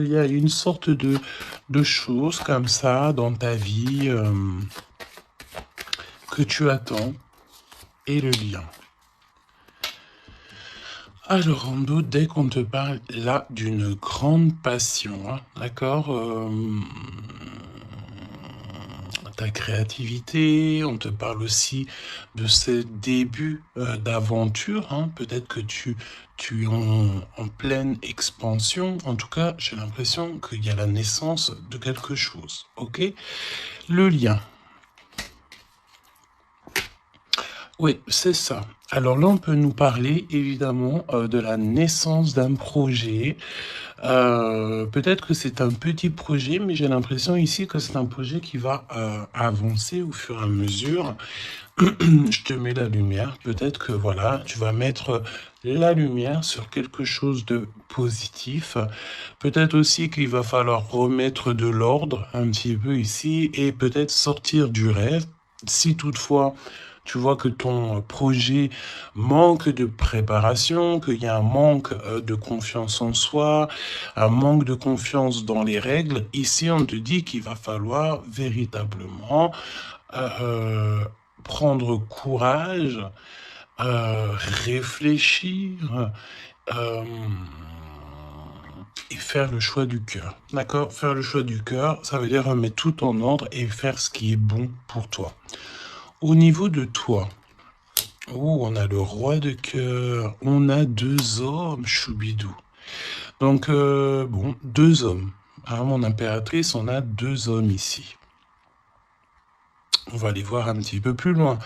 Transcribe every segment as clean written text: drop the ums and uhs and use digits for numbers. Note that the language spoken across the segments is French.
Il y a une sorte de choses comme ça dans ta vie que tu attends et le lien. Alors, en doute, dès qu'on te parle là d'une grande passion, hein, d'accord, ta créativité, on te parle aussi de ces débuts d'aventure, hein, peut-être que tu es en pleine expansion, en tout cas, j'ai l'impression qu'il y a la naissance de quelque chose, ok? Le lien. Oui, c'est ça. Alors là, on peut nous parler évidemment de la naissance d'un projet. Peut-être que c'est un petit projet, mais j'ai l'impression ici que c'est un projet qui va avancer au fur et à mesure. Je te mets la lumière. Peut-être que voilà, tu vas mettre la lumière sur quelque chose de positif. Peut-être aussi qu'il va falloir remettre de l'ordre un petit peu ici et peut-être sortir du rêve. Si toutefois tu vois que ton projet manque de préparation, qu'il y a un manque de confiance en soi, un manque de confiance dans les règles, ici on te dit qu'il va falloir véritablement euh, prendre courage, réfléchir euh, et faire le choix du cœur. D'accord? Faire le choix du cœur, ça veut dire remettre tout en ordre et faire ce qui est bon pour toi. Au niveau de toi, oh, on a le roi de cœur, on a deux hommes, choubidou. Donc, bon, deux hommes. Ah, mon impératrice, on a deux hommes ici. On va aller voir un petit peu plus loin.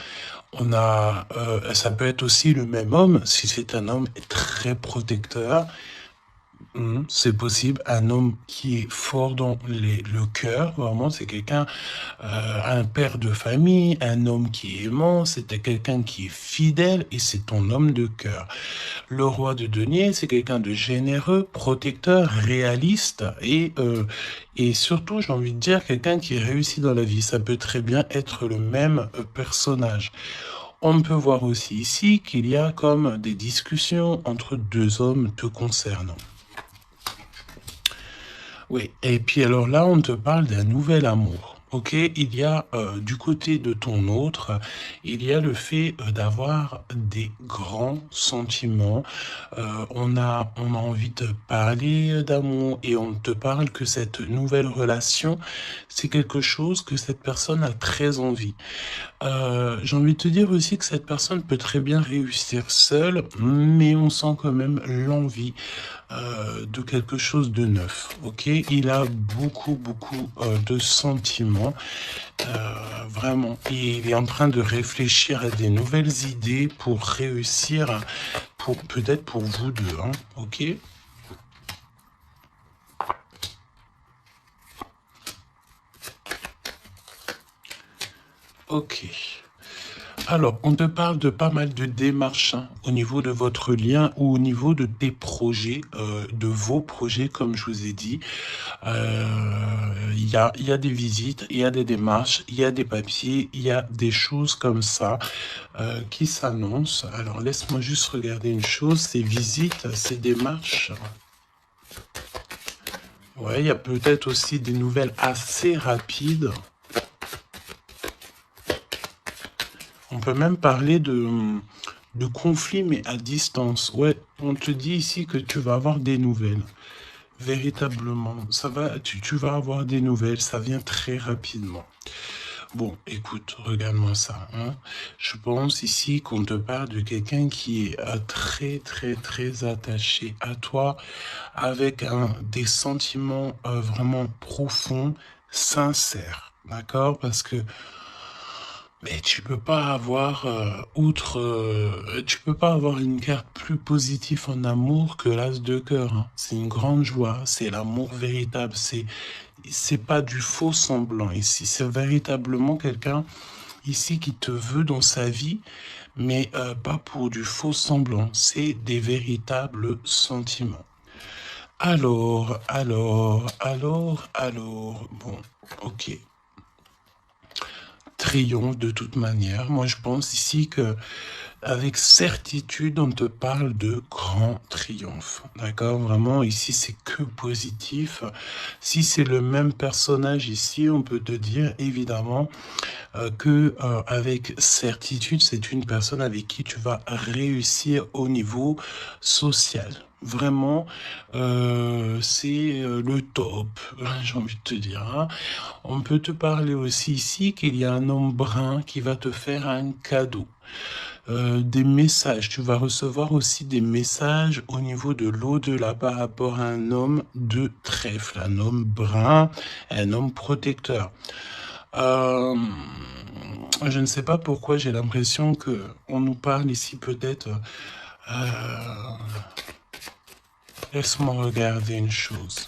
On a, ça peut être aussi le même homme, si c'est un homme très protecteur. C'est possible, un homme qui est fort dans le cœur, vraiment, c'est quelqu'un, un père de famille, un homme qui est aimant, c'était quelqu'un qui est fidèle et c'est ton homme de cœur. Le roi de denier, c'est quelqu'un de généreux, protecteur, réaliste et surtout, j'ai envie de dire, quelqu'un qui réussit dans la vie. Ça peut très bien être le même personnage. On peut voir aussi ici qu'il y a comme des discussions entre deux hommes te concernant. Oui, et puis alors là, on te parle d'un nouvel amour. Ok, il y a du côté de ton autre, il y a le fait d'avoir des grands sentiments. On a envie de parler d'amour et on te parle que cette nouvelle relation, c'est quelque chose que cette personne a très envie. J'ai envie de te dire aussi que cette personne peut très bien réussir seule, mais on sent quand même l'envie de quelque chose de neuf. Ok, il a beaucoup de sentiments, vraiment. Et il est en train de réfléchir à des nouvelles idées pour réussir, pour peut-être pour vous deux. Hein, ok. Ok. Alors, on te parle de pas mal de démarches hein, au niveau de votre lien ou au niveau de tes projets, de vos projets, comme je vous ai dit. Il y a des visites, il y a des démarches, il y a des papiers, il y a des choses comme ça qui s'annoncent. Alors, laisse-moi juste regarder une chose, ces visites, ces démarches. Ouais, il y a peut-être aussi des nouvelles assez rapides. On peut même parler de conflits, mais à distance. Ouais, on te dit ici que tu vas avoir des nouvelles. Véritablement, tu vas avoir des nouvelles, ça vient très rapidement. Bon, écoute, regarde-moi ça. Hein. Je pense ici qu'on te parle de quelqu'un qui est très attaché à toi, avec des sentiments vraiment profonds, sincères. D'accord? Parce que mais tu peux pas avoir tu peux pas avoir une carte plus positive en amour que l'as de cœur. Hein. C'est une grande joie, c'est l'amour véritable, c'est pas du faux semblant ici, c'est véritablement quelqu'un ici qui te veut dans sa vie, mais pas pour du faux semblant, c'est des véritables sentiments. Alors, bon, ok. Triomphe de toute manière. Moi, je pense ici que avec certitude, on te parle de grand triomphe. D'accord? Vraiment, ici, c'est que positif. Si c'est le même personnage ici, on peut te dire, évidemment, que avec certitude, c'est une personne avec qui tu vas réussir au niveau social. Vraiment, c'est le top, j'ai envie de te dire. Hein. On peut te parler aussi ici qu'il y a un homme brun qui va te faire un cadeau. Des messages, tu vas recevoir aussi des messages au niveau de l'au-delà par rapport à un homme de trèfle, un homme brun, un homme protecteur. Je ne sais pas pourquoi j'ai l'impression que on nous parle ici peut-être. Laisse-moi regarder une chose.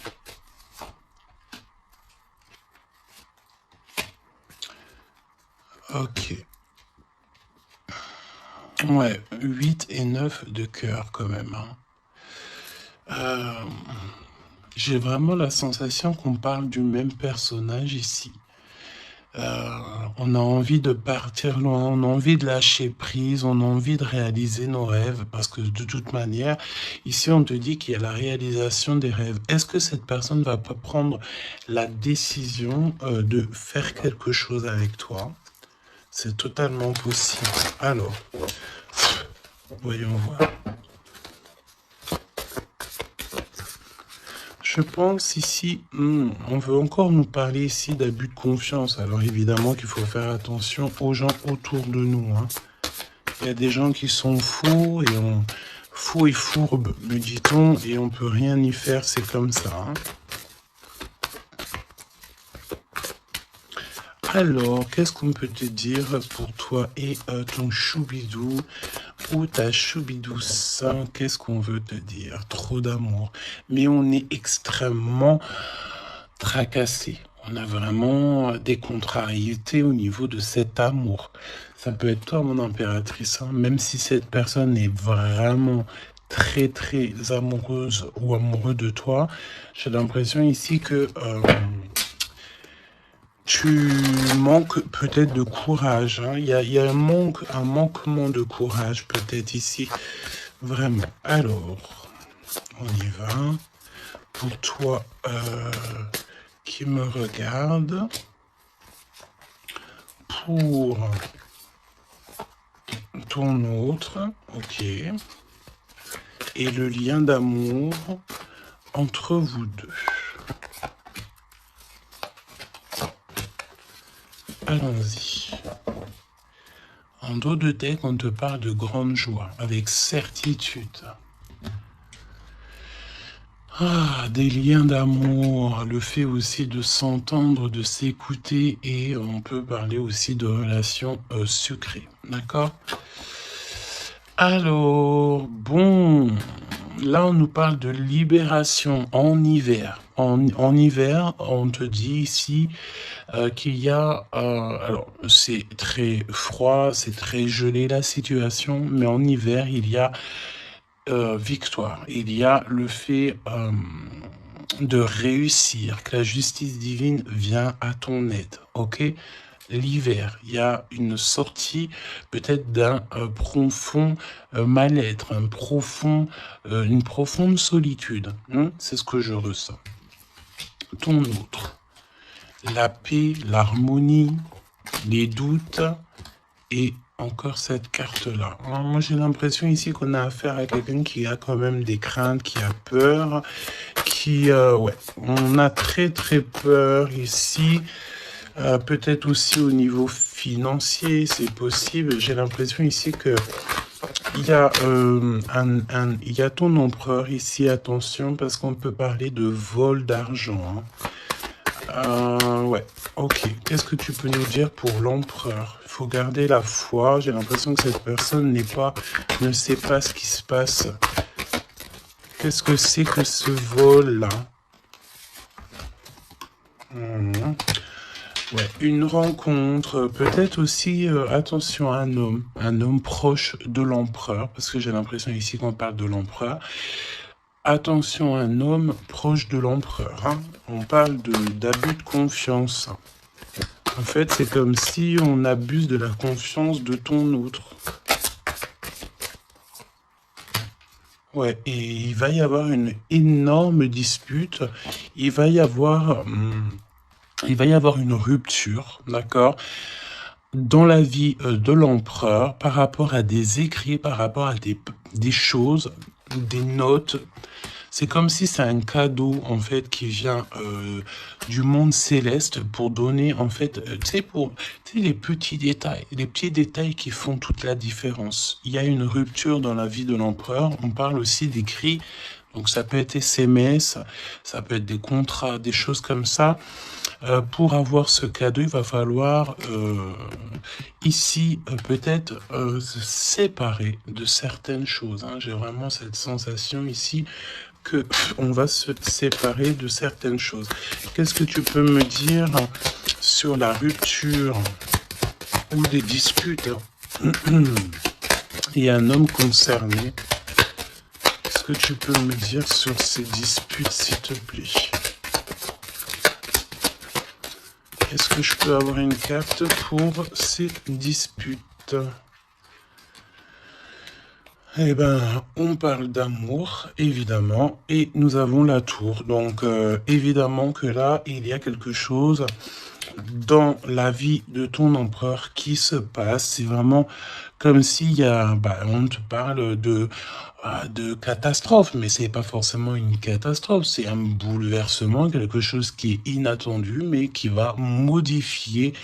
Ok. Ouais, 8 et 9 de cœur quand même. Hein. J'ai vraiment la sensation qu'on parle du même personnage ici. On a envie de partir loin, on a envie de lâcher prise, on a envie de réaliser nos rêves, parce que de toute manière, ici on te dit qu'il y a la réalisation des rêves. Est-ce que cette personne va pas prendre la décision de faire quelque chose avec toi? C'est totalement possible. Alors, voyons voir. Je pense ici, on veut encore nous parler ici d'abus de confiance. Alors évidemment qu'il faut faire attention aux gens autour de nous. Hein. Il y a des gens qui sont fous fous et fourbes, me dit-on, et on peut rien y faire, c'est comme ça. Hein. Alors, qu'est-ce qu'on peut te dire pour toi et ton choubidou ou ta choubidouce? Qu'est-ce qu'on veut te dire? Trop d'amour. Mais on est extrêmement tracassé. On a vraiment des contrariétés au niveau de cet amour. Ça peut être toi, mon impératrice, hein, même si cette personne est vraiment très très amoureuse ou amoureux de toi. J'ai l'impression ici que tu manques peut-être de courage. Hein. Il y a un manquement de courage peut-être ici. Vraiment. Alors, on y va. Pour toi qui me regarde, pour ton autre, ok, et le lien d'amour entre vous deux. Allons-y. En dos de deck, on te parle de grande joie, avec certitude. Ah, des liens d'amour, le fait aussi de s'entendre, de s'écouter, et on peut parler aussi de relations sucrées, d'accord? Alors, bon, là on nous parle de libération en hiver. En hiver, on te dit ici qu'il y a, alors c'est très froid, c'est très gelé la situation, mais en hiver il y a victoire, il y a le fait de réussir, que la justice divine vient à ton aide, ok? L'hiver, il y a une sortie peut-être d'un profond mal-être, une profonde solitude. Hein? C'est ce que je ressens. Ton autre, la paix, l'harmonie, les doutes et encore cette carte-là. Moi, j'ai l'impression ici qu'on a affaire à quelqu'un qui a quand même des craintes, qui a peur, ouais, on a très très peur ici. Peut-être aussi au niveau financier, c'est possible. J'ai l'impression ici que il y a il y a ton empereur ici. Attention, parce qu'on peut parler de vol d'argent. Hein. Ouais. Ok. Qu'est-ce que tu peux nous dire pour l'empereur? Il faut garder la foi. J'ai l'impression que cette personne ne sait pas ce qui se passe. Qu'est-ce que c'est que ce vol-là? Ouais, une rencontre, peut-être aussi, attention, un homme proche de l'empereur, parce que j'ai l'impression ici qu'on parle de l'empereur. Attention, un homme proche de l'empereur. Hein. On parle d'abus de confiance. En fait, c'est comme si on abuse de la confiance de ton autre. Ouais, et il va y avoir une énorme dispute. Il va y avoir, il va y avoir une rupture, d'accord, dans la vie de l'empereur par rapport à des écrits, par rapport à des choses, des notes. C'est comme si c'est un cadeau en fait qui vient du monde céleste pour donner en fait, tu sais, pour tu sais, les petits détails qui font toute la différence. Il y a une rupture dans la vie de l'empereur. On parle aussi d'écrits, donc ça peut être SMS, ça peut être des contrats, des choses comme ça. Pour avoir ce cadeau, il va falloir ici peut-être se séparer de certaines choses, hein. J'ai vraiment cette sensation ici que on va se séparer de certaines choses. Qu'est-ce que tu peux me dire sur la rupture ou des disputes? Il y a un homme concerné. Qu'est-ce que tu peux me dire sur ces disputes, s'il te plaît? Est-ce que je peux avoir une carte pour ces disputes? Eh ben, on parle d'amour, évidemment, et nous avons la tour. Donc, évidemment que là, il y a quelque chose dans la vie de ton empereur qui se passe. C'est vraiment comme s'il y a, on te parle de catastrophe, mais c'est pas forcément une catastrophe, c'est un bouleversement, quelque chose qui est inattendu, mais qui va modifier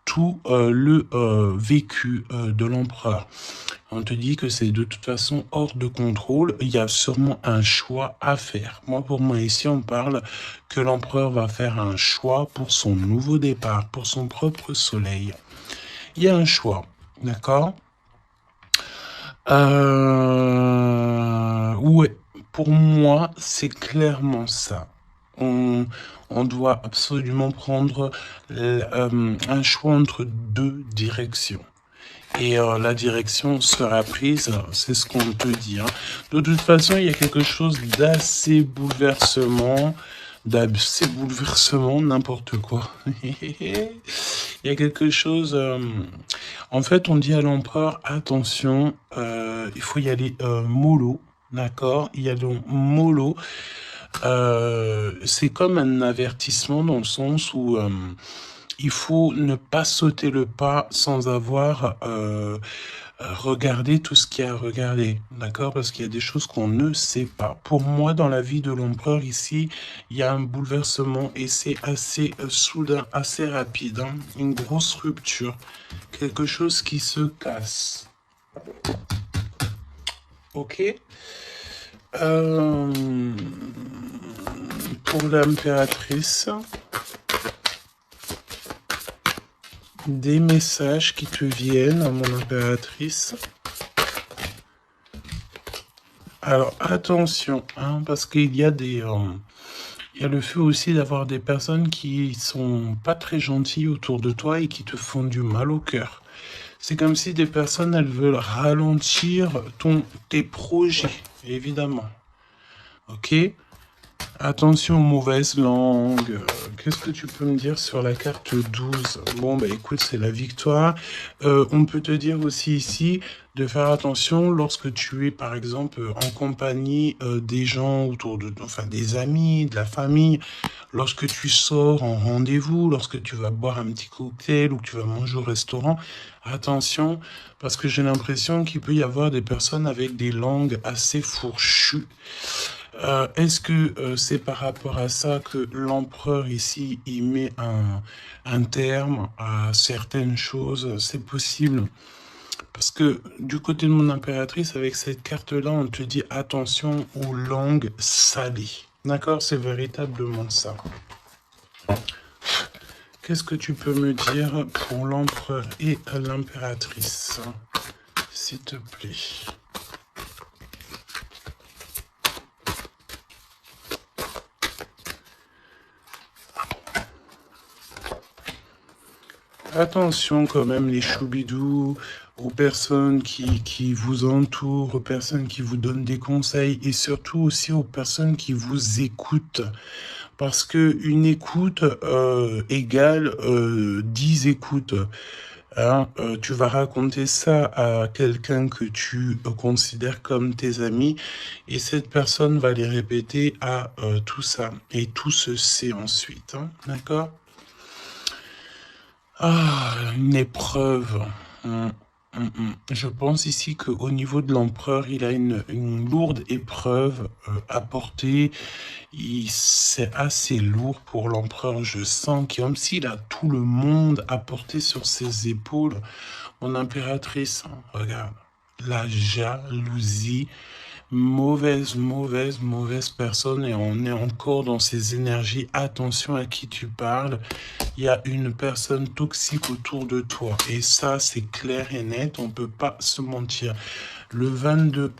tout le vécu de l'empereur. On te dit que c'est de toute façon hors de contrôle. Il y a sûrement un choix à faire. Moi, pour moi, ici, on parle que l'empereur va faire un choix pour son nouveau départ, pour son propre soleil. Il y a un choix, d'accord? Ouais, pour moi, c'est clairement ça. On, on doit absolument prendre un choix entre deux directions. Et la direction sera prise, c'est ce qu'on peut dire. De toute façon, il y a quelque chose d'assez bouleversement, n'importe quoi. Il y a quelque chose... en fait, on dit à l'empereur, attention, il faut y aller mollo, d'accord? Il y a donc mollo. C'est comme un avertissement dans le sens où il faut ne pas sauter le pas sans avoir regardé tout ce qu'il y a à regarder, d'accord? Parce qu'il y a des choses qu'on ne sait pas. Pour moi, dans la vie de l'empereur ici, il y a un bouleversement et c'est assez soudain, assez rapide, hein? Une grosse rupture, quelque chose qui se casse. Ok? Pour l'impératrice, des messages qui te viennent à mon impératrice. Alors attention, hein, parce qu'il y a il y a le fait aussi d'avoir des personnes qui sont pas très gentilles autour de toi et qui te font du mal au cœur. C'est comme si des personnes, elles veulent ralentir tes projets, évidemment. Ok? Attention aux mauvaises langues. Qu'est-ce que tu peux me dire sur la carte 12? Bon, bah écoute, c'est la victoire. On peut te dire aussi ici de faire attention lorsque tu es, par exemple, en compagnie des gens autour de toi, enfin des amis, de la famille, lorsque tu sors en rendez-vous, lorsque tu vas boire un petit cocktail ou que tu vas manger au restaurant. Attention, parce que j'ai l'impression qu'il peut y avoir des personnes avec des langues assez fourchues. Est-ce que c'est par rapport à ça que l'empereur ici, il met un terme à certaines choses? C'est possible. Parce que du côté de mon impératrice, avec cette carte-là, on te dit attention aux langues salées. D'accord? C'est véritablement ça. Qu'est-ce que tu peux me dire pour l'empereur et l'impératrice, s'il te plaît? Attention quand même les choubidous, aux personnes qui vous entourent, aux personnes qui vous donnent des conseils et surtout aussi aux personnes qui vous écoutent. Parce que une écoute égale 10 écoutes. Hein, tu vas raconter ça à quelqu'un que tu considères comme tes amis et cette personne va les répéter à tout ça. Et tout se sait ensuite, hein, d'accord? Ah, une épreuve. Je pense ici qu'au niveau de l'empereur, il a une lourde épreuve à porter. C'est assez lourd pour l'empereur. Je sens comme s'il a tout le monde à porter sur ses épaules. Mon impératrice, hein, regarde, la jalousie, mauvaise personne et on est encore dans ces énergies. Attention à qui tu parles. Il y a une personne toxique autour de toi et ça c'est clair et net, on peut pas se mentir. Le 22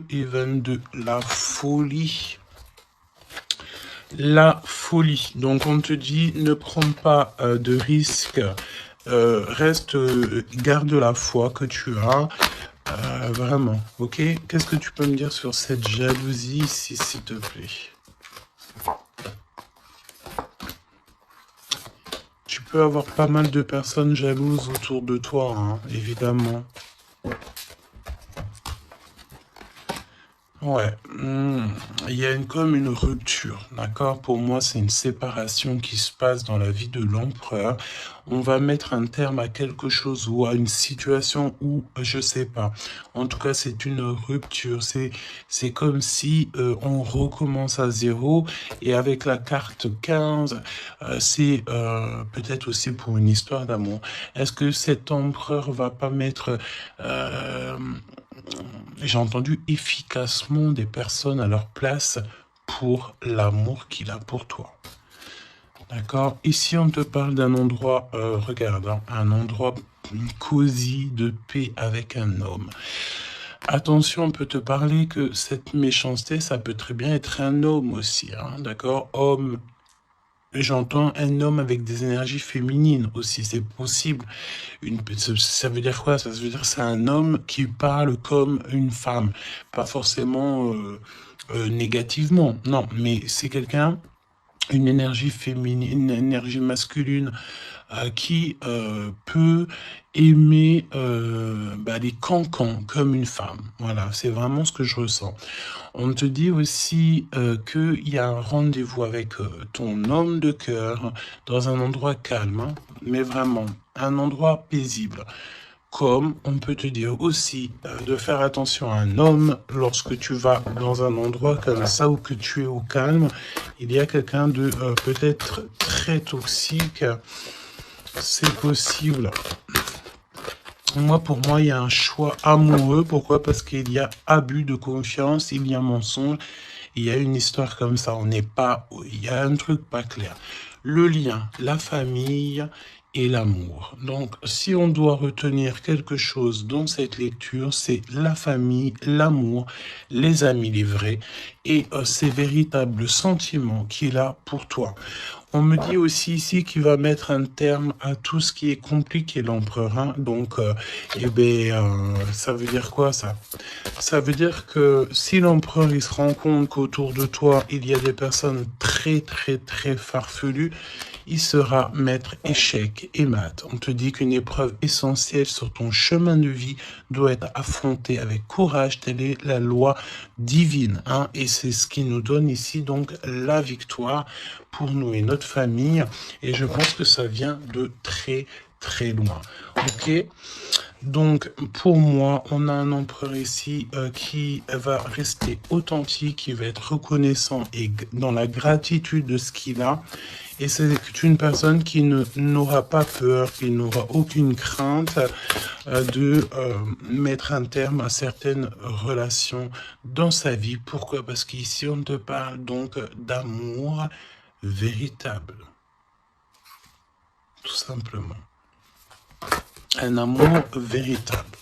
et 22, la folie. La folie. Donc on te dit ne prends pas de risques. Reste, garde la foi que tu as. Vraiment, ok? Qu'est-ce que tu peux me dire sur cette jalousie ici, s'il te plaît? Tu peux avoir pas mal de personnes jalouses autour de toi, hein, évidemment. Ouais, il y a comme une rupture, d'accord? Pour moi, c'est une séparation qui se passe dans la vie de l'empereur. On va mettre un terme à quelque chose ou à une situation où, je sais pas. En tout cas, c'est une rupture. C'est comme si on recommence à zéro. Et avec la carte 15, c'est peut-être aussi pour une histoire d'amour. Est-ce que cet empereur va pas mettre... euh, j'ai entendu efficacement des personnes à leur place pour l'amour qu'il a pour toi. D'accord? Ici, on te parle d'un endroit, regarde, hein, un endroit cosy, de paix avec un homme. Attention, on peut te parler que cette méchanceté, ça peut très bien être un homme aussi, hein, d'accord? Homme, j'entends un homme avec des énergies féminines aussi, c'est possible. Ça veut dire quoi? Ça veut dire que c'est un homme qui parle comme une femme. Pas forcément négativement, non, mais c'est quelqu'un, une énergie féminine, une énergie masculine qui peut aimer les cancans comme une femme. Voilà, c'est vraiment ce que je ressens. On te dit aussi qu'il y a un rendez-vous avec ton homme de cœur dans un endroit calme, hein, mais vraiment un endroit paisible. Comme on peut te dire aussi de faire attention à un homme lorsque tu vas dans un endroit comme ça où que tu es au calme, il y a quelqu'un de peut-être très toxique, c'est possible. Moi, pour moi, il y a un choix amoureux. Pourquoi? Parce qu'il y a abus de confiance, il y a mensonge, il y a une histoire comme ça. On n'est pas, il y a un truc pas clair. Le lien, la famille et l'amour. Donc, si on doit retenir quelque chose dans cette lecture, c'est la famille, l'amour, les amis, les vrais, et ces véritables sentiments qu'il a pour toi. On me dit aussi ici qu'il va mettre un terme à tout ce qui est compliqué, l'empereur, hein. Donc, ça veut dire quoi, ça? Ça veut dire que si l'empereur, il se rend compte qu'autour de toi, il y a des personnes très farfelues, il sera maître échec et mat. On te dit qu'une épreuve essentielle sur ton chemin de vie doit être affrontée avec courage. Telle est la loi divine, hein. Et c'est ce qui nous donne ici donc la victoire pour nous et notre famille. Et je pense que ça vient de très loin. Ok? Donc, pour moi, on a un empereur ici qui va rester authentique, qui va être reconnaissant et dans la gratitude de ce qu'il a. Et c'est une personne qui n'aura pas peur, qui n'aura aucune crainte de mettre un terme à certaines relations dans sa vie. Pourquoi? Parce qu'ici, on te parle donc d'amour véritable, tout simplement. Un amour véritable.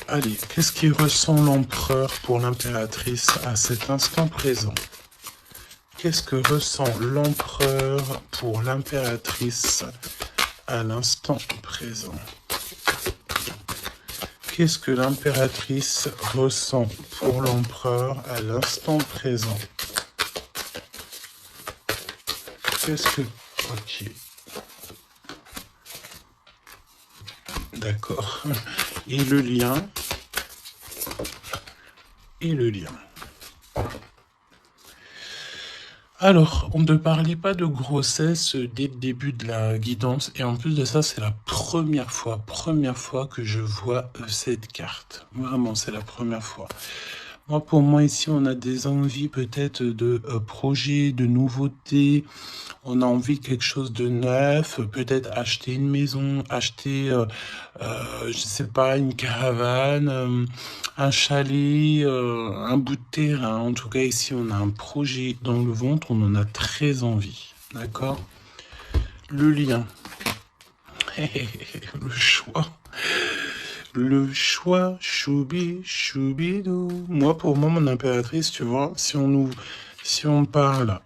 Allez, qu'est-ce qui ressent l'empereur pour l'impératrice à cet instant présent? Qu'est-ce que ressent l'empereur pour l'impératrice à l'instant présent? Qu'est-ce que l'impératrice ressent pour l'empereur à l'instant présent? Qu'est-ce que... Ok. d'accord. Et le lien. Et le lien. Alors, on ne parlait pas de grossesse dès le début de la guidance. Et en plus de ça, c'est la première fois que je vois cette carte. Vraiment, c'est la première fois. Moi, pour moi, ici, on a des envies peut-être de projets, de nouveautés. On a envie de quelque chose de neuf, peut-être acheter une maison, acheter, je sais pas, une caravane, un chalet, un bout de terrain. En tout cas, ici, on a un projet dans le ventre, on en a très envie. D'accord? Le lien. Le choix. Le choix, choubi, choubidou. Moi, pour moi, mon impératrice, tu vois, si on parle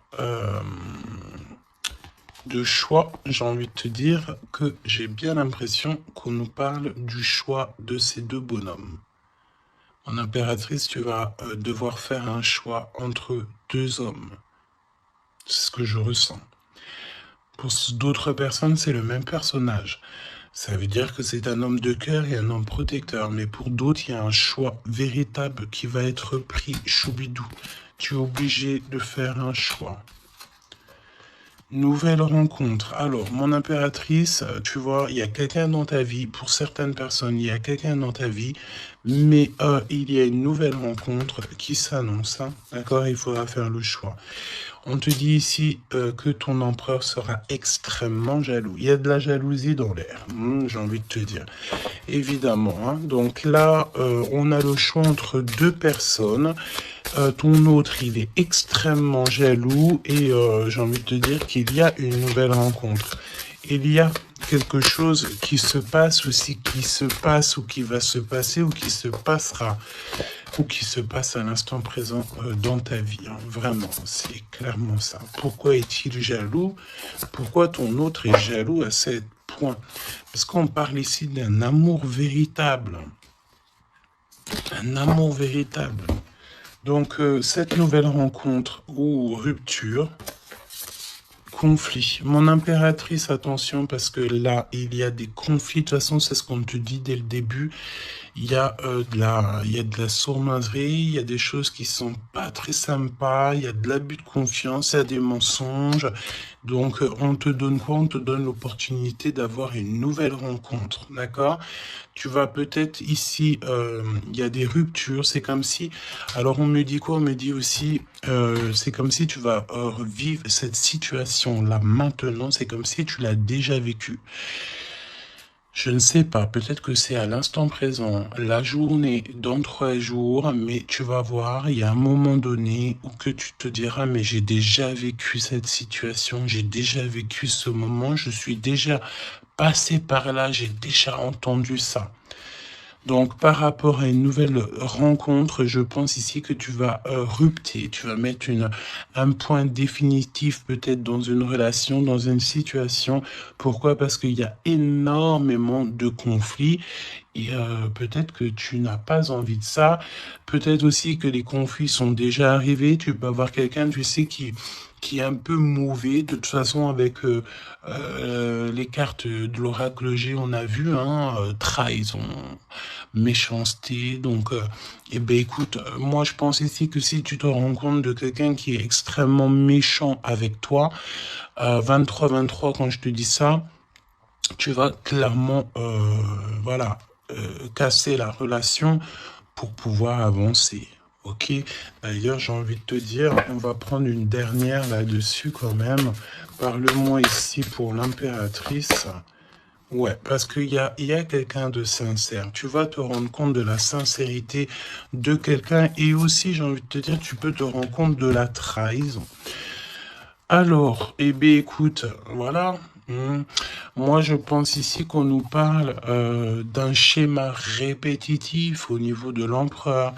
de choix, j'ai envie de te dire que j'ai bien l'impression qu'on nous parle du choix de ces deux bonhommes. Mon impératrice, tu vas devoir faire un choix entre deux hommes. C'est ce que je ressens. Pour d'autres personnes, c'est le même personnage. Ça veut dire que c'est un homme de cœur et un homme protecteur. Mais pour d'autres, il y a un choix véritable qui va être pris. Choubidou, tu es obligé de faire un choix. Nouvelle rencontre. Alors, mon impératrice, tu vois, il y a quelqu'un dans ta vie. Pour certaines personnes, il y a quelqu'un dans ta vie. Mais il y a une nouvelle rencontre qui s'annonce. Hein, d'accord? Il faudra faire le choix. On te dit ici que ton empereur sera extrêmement jaloux. Il y a de la jalousie dans l'air, j'ai envie de te dire. Évidemment. Hein. Donc là, on a le choix entre deux personnes. Ton autre, il est extrêmement jaloux et j'ai envie de te dire qu'il y a une nouvelle rencontre. Il y a quelque chose qui se passe aussi, qui se passe ou qui va se passer ou qui se passera ou qui se passe à l'instant présent dans ta vie. Hein. Vraiment, c'est clairement ça. Pourquoi est-il jaloux? Pourquoi ton autre est jaloux à ce point? Parce qu'on parle ici d'un amour véritable. Un amour véritable. Donc, cette nouvelle rencontre ou rupture, conflit. Mon impératrice, attention, parce que là, il y a des conflits. De toute façon, c'est ce qu'on te dit dès le début. Il y a de la sournoiserie, il y a des choses qui sont pas très sympas, il y a de l'abus de confiance, il y a des mensonges. Donc, on te donne quoi? On te donne l'opportunité d'avoir une nouvelle rencontre, d'accord? Tu vas peut-être ici, il y a des ruptures, c'est comme si, alors on me dit quoi? On me dit aussi, c'est comme si tu vas vivre cette situation-là maintenant, c'est comme si tu l'as déjà vécue. Je ne sais pas, peut-être que c'est à l'instant présent, la journée, dans 3 jours, mais tu vas voir, il y a un moment donné où que tu te diras, mais j'ai déjà vécu cette situation, j'ai déjà vécu ce moment, je suis déjà passé par là, j'ai déjà entendu ça. Donc, par rapport à une nouvelle rencontre, je pense ici que tu vas rupter, tu vas mettre un point définitif peut-être dans une relation, dans une situation. Pourquoi? Parce qu'il y a énormément de conflits et peut-être que tu n'as pas envie de ça. Peut-être aussi que les conflits sont déjà arrivés. Tu peux avoir quelqu'un, tu sais, qui est un peu mauvais. De toute façon, avec les cartes de l'oracle G, on a vu, hein, trahison, méchanceté. Donc, eh ben, écoute, moi, je pense ici que si tu te rends compte de quelqu'un qui est extrêmement méchant avec toi, 23-23, quand je te dis ça, tu vas clairement, voilà, casser la relation pour pouvoir avancer. Ok, d'ailleurs, j'ai envie de te dire, on va prendre une dernière là-dessus quand même. Parle-moi ici pour l'impératrice. Ouais, parce qu'il y a quelqu'un de sincère. Tu vas te rendre compte de la sincérité de quelqu'un et aussi, j'ai envie de te dire, tu peux te rendre compte de la trahison. Alors, eh bien, écoute, voilà. Moi, je pense ici qu'on nous parle d'un schéma répétitif au niveau de l'empereur.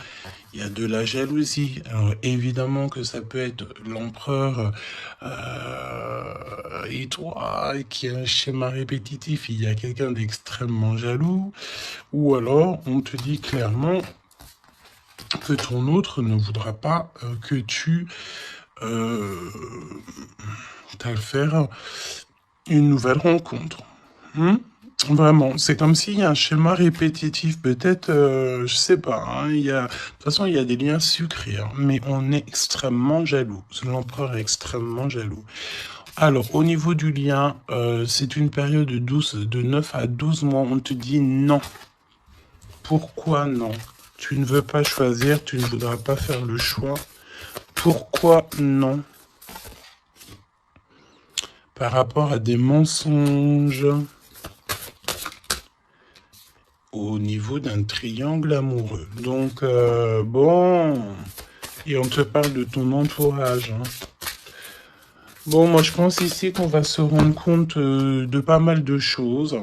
Il y a de la jalousie. Alors, évidemment que ça peut être l'empereur et toi qui a un schéma répétitif. Il y a quelqu'un d'extrêmement jaloux. Ou alors, on te dit clairement que ton autre ne voudra pas que tu t'as le faire une nouvelle rencontre. Vraiment, c'est comme s'il y a un schéma répétitif, peut-être, je sais pas, hein, de toute façon, il y a des liens sucrés, hein, mais on est extrêmement jaloux. L'empereur est extrêmement jaloux. Alors, au niveau du lien, c'est une période de 9 à 12 mois. On te dit non. Pourquoi non? Tu ne veux pas choisir, tu ne voudras pas faire le choix. Pourquoi non? Par rapport à des mensonges. Au niveau d'un triangle amoureux. Donc, bon, et on te parle de ton entourage. Hein. Bon, moi, je pense ici qu'on va se rendre compte de pas mal de choses.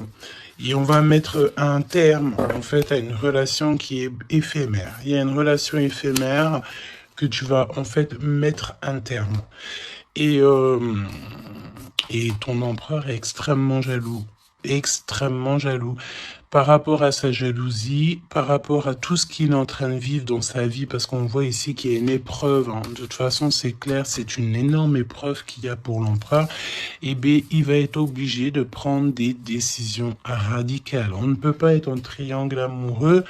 Et on va mettre un terme, en fait, à une relation qui est éphémère. Il y a une relation éphémère que tu vas, en fait, mettre un terme. Et ton empereur est extrêmement jaloux. Extrêmement jaloux. Par rapport à sa jalousie, par rapport à tout ce qu'il est en train de vivre dans sa vie, parce qu'on voit ici qu'il y a une épreuve, hein. De toute façon c'est clair, c'est une énorme épreuve qu'il y a pour l'empereur, et bien il va être obligé de prendre des décisions radicales. On ne peut pas être en triangle amoureux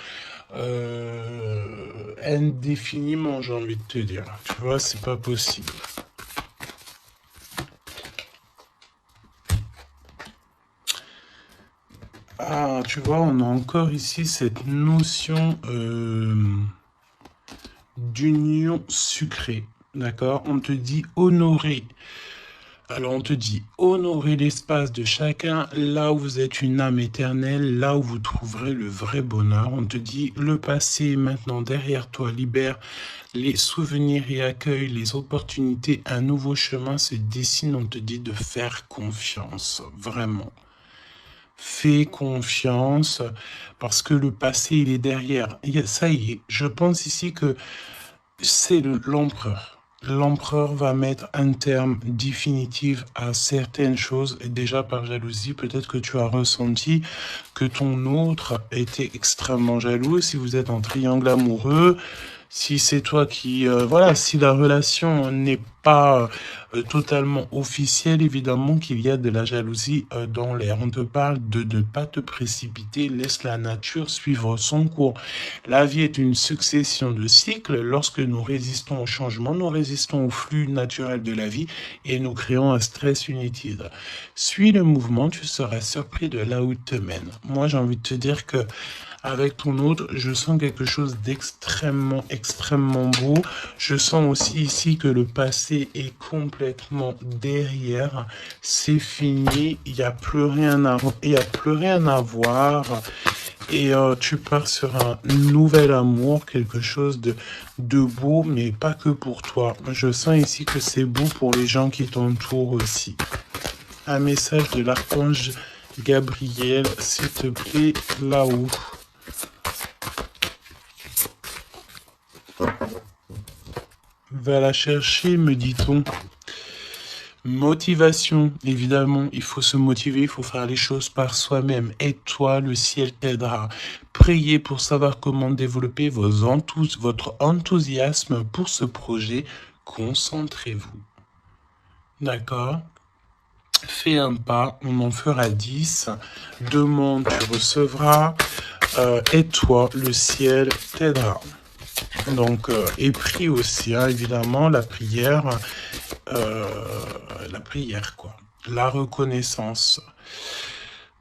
indéfiniment, j'ai envie de te dire. Tu vois, c'est pas possible. Ah, tu vois, on a encore ici cette notion d'union sucrée, d'accord? On te dit honorer. Alors on te dit honorer l'espace de chacun, là où vous êtes une âme éternelle, là où vous trouverez le vrai bonheur. On te dit le passé est maintenant derrière toi, libère les souvenirs et accueille les opportunités. Un nouveau chemin se dessine, on te dit de faire confiance, vraiment. Fais confiance parce que le passé, il est derrière. Ça y est, je pense ici que c'est l'empereur. L'empereur va mettre un terme définitif à certaines choses. Et déjà par jalousie, peut-être que tu as ressenti que ton autre était extrêmement jaloux. Si vous êtes en triangle amoureux, si c'est toi qui... voilà, si la relation n'est pas totalement officielle, évidemment qu'il y a de la jalousie dans l'air. On te parle de ne pas te précipiter, laisse la nature suivre son cours. La vie est une succession de cycles. Lorsque nous résistons au changement, nous résistons au flux naturel de la vie et nous créons un stress inutile. Suis le mouvement, tu seras surpris de là où il te mène. Moi, j'ai envie de te dire que avec ton autre, je sens quelque chose d'extrêmement, extrêmement beau. Je sens aussi ici que le passé est complètement derrière. C'est fini. Il n'y a plus rien à, il y a plus rien à voir. Et tu pars sur un nouvel amour, quelque chose de beau, mais pas que pour toi. Je sens ici que c'est beau pour les gens qui t'entourent aussi. Un message de l'archange Gabriel, s'il te plaît, là-haut. Va la chercher, me dit-on. Motivation, évidemment, il faut se motiver, il faut faire les choses par soi-même. Aide-toi, le ciel t'aidera. Priez pour savoir comment développer votre enthousiasme pour ce projet. Concentrez-vous. D'accord? Fais un pas, on en fera 10. Demande, tu recevras. Aide-toi, le ciel t'aidera. Donc, et prie aussi, hein, évidemment, la prière, quoi. La reconnaissance.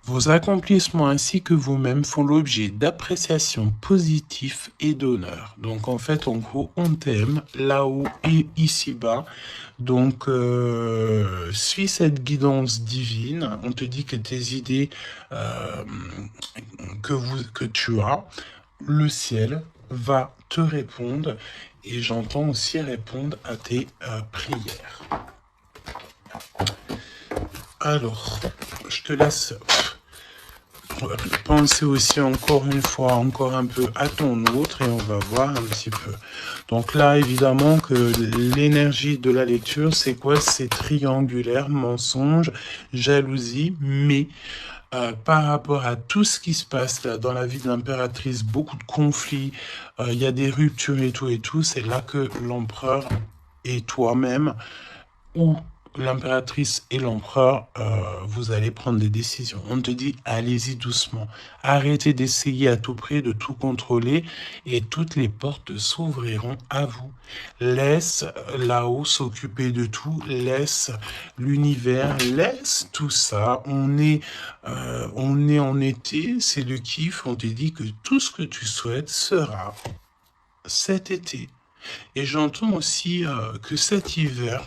Vos accomplissements ainsi que vous-même font l'objet d'appréciation positive et d'honneur. Donc, en fait, en gros, on t'aime là-haut et ici-bas. Donc, suis cette guidance divine. On te dit que tes idées que tu as, le ciel va te répondre et j'entends aussi répondre à tes prières. Alors, je te laisse penser aussi encore une fois, encore un peu à ton autre et on va voir un petit peu. Donc là, évidemment que l'énergie de la lecture, c'est quoi? C'est triangulaire, mensonge, jalousie, mais par rapport à tout ce qui se passe là dans la vie de l'impératrice, beaucoup de conflits, il y a des ruptures et tout, c'est là que l'empereur et toi-même, ou l'impératrice et l'empereur, vous allez prendre des décisions. On te dit, allez-y doucement. Arrêtez d'essayer à tout prix de tout contrôler et toutes les portes s'ouvriront à vous. Laisse là-haut s'occuper de tout. Laisse l'univers. Laisse tout ça. On est en été. C'est le kiff. On te dit que tout ce que tu souhaites sera cet été. Et j'entends aussi que cet hiver,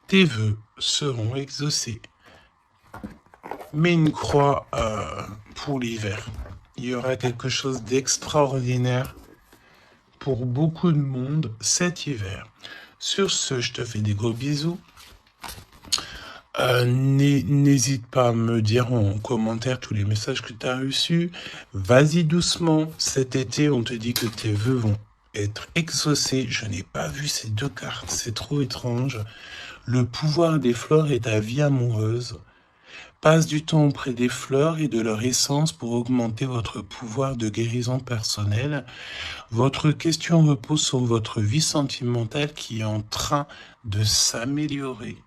tes vœux seront exaucés. Mets une croix pour l'hiver. Il y aura quelque chose d'extraordinaire pour beaucoup de monde cet hiver. Sur ce, je te fais des gros bisous. N'hésite pas à me dire en commentaire tous les messages que tu as reçus. Vas-y doucement. Cet été, on te dit que tes vœux vont être exaucés. Je n'ai pas vu ces deux cartes. C'est trop étrange. Le pouvoir des fleurs est ta vie amoureuse. Passe du temps auprès des fleurs et de leur essence pour augmenter votre pouvoir de guérison personnelle. Votre question repose sur votre vie sentimentale qui est en train de s'améliorer.